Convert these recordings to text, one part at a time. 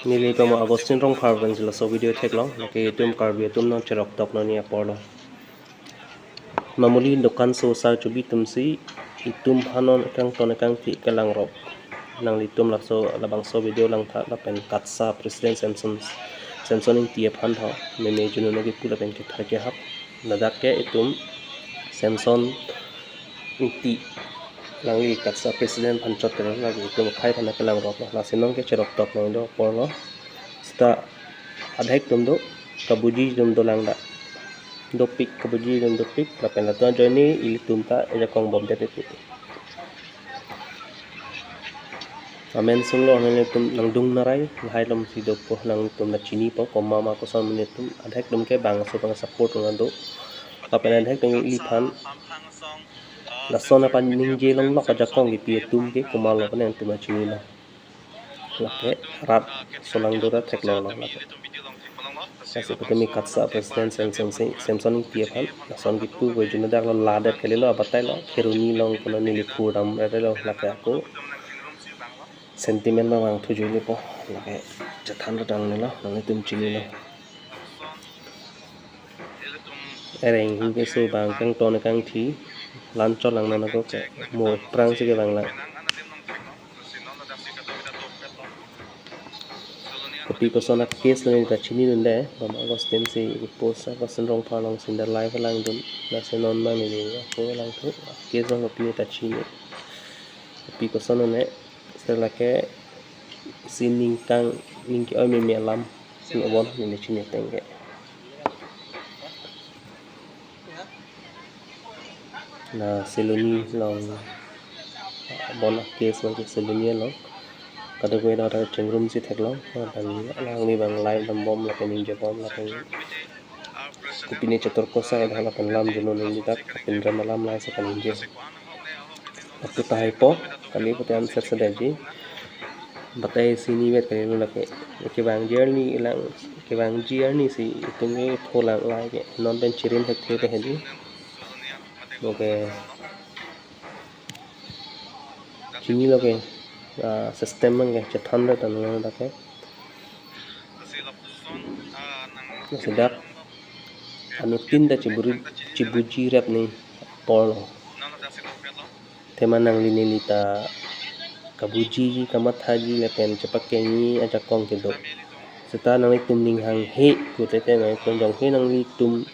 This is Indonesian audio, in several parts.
Nili tomo Agustin rong farben sila so video tek long laki itum karbi itum non cerok tok no ni apolo mamuli dokan so sa chubi tumsi itum hanon kang ton kang ti elangrop nang litum lakso labang so video lang tha lapen katsa president Samson ing ti aphan tha meme juno nagi pula pen ki thake hap nadak ke itum Samson ing ti langli katsa president panchot kare lagi itum khai phana elangrop la sinong ke cerok tok no do porlo sta adhek tum do kabuji tum do langda dopik kabuji tum dopik lapen la tuan joini Elitum ta eja kong bom te te amen sunglo nang tum nang dung narai hai lom si do po nang tum na chini po komma ma ko son minute tum adhek tum ke bang so bang support ng do lapen adhek tum Elitum la sona pan ning je long lok aja kong pi tum ke komal lo pen tum na chini la lake rat solang do ra thek lo lake kasi kami katsa president Samson ti aphan son gitu go juna dak lo ladet kali lo abatai lo keruni long kono ni lipu dam re lo lake aku sentiment ma wang thu juni po lake jathan ra dang ni lo nang tum chini lo ereng hu ke so bang kang ton kang thi lan cho lang na ko ke mo prang si ke bang la tapi persona case lo ni chini nde bam Agustin si post Agustin rong pha long sin da live lang dum na se non ma ni ni ko lang thu case rong pi ta chini tapi persona ne setelah ke sining kang ning ki oi me lam sin obon ni chini tenge na seloni long bona case long ke seloni long kada ko da chengrum si theklo dan lang ni bang live dam bom la pening je bom la peng kupine chatur ko sa dhala pen lam juno ni dak pin ram lam la sa kan je waktu tai po kali ko tan set sedaji batai sini wet kali lo lake ke bang journey ilang ke bang journey si itunge thola la ke non ben chirin thek the hedi oke chini loke sistem mang ke chathan ra tan lo dake sedak anu tinda cibuji rap ni polo temanang linilita kabuji ji kamathaji lepen cepak kenyi aja kong ke do seta nang tum ning hang he ku te te nang tum dong he nang li tum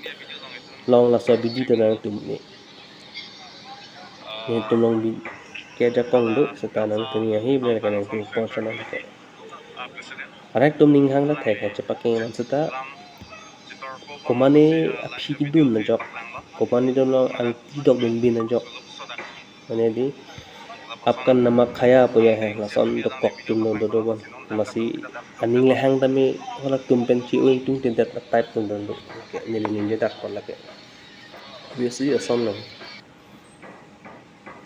long la so bidi te nang tum ni tum long bi ke aja kong do seta nang tum ya he ble ka nang tum po chana ke arek tum ning hang la the ke cepak kenyi nang seta komane aphi kidun na jok komane do lo ang ti dok bin bin na jok mane di apkan nama khaya po ya hai la son do kok tum no do bon masi aning le hang tami wala tum pen chi uing tung tin dat type tum do ke ni ni je dak ko la ke obviously a son no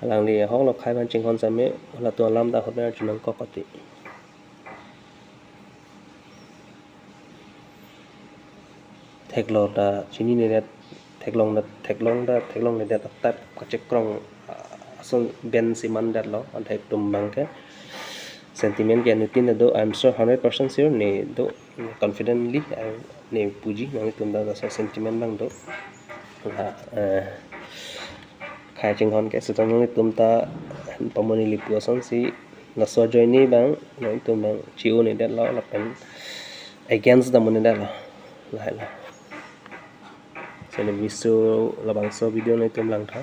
lang li hong lo khai ban ching hon sa me wala to lam da hoda chunang ko koti theklo da chini ne dat theklong ne dat tap ka chek krong son ben siman dat lo an thek tum bang ke sentiment ke nutin do I'm sure 100% sure ne do confidently ne puji nang tum da so sentiment bang do la khai ching hon ke sutang ne tum ta pamoni lipu son si na so joini bang nang tum bang chiu ne dat lo la pen against the money dat lo la so ne visu labang so video ne tum lang tha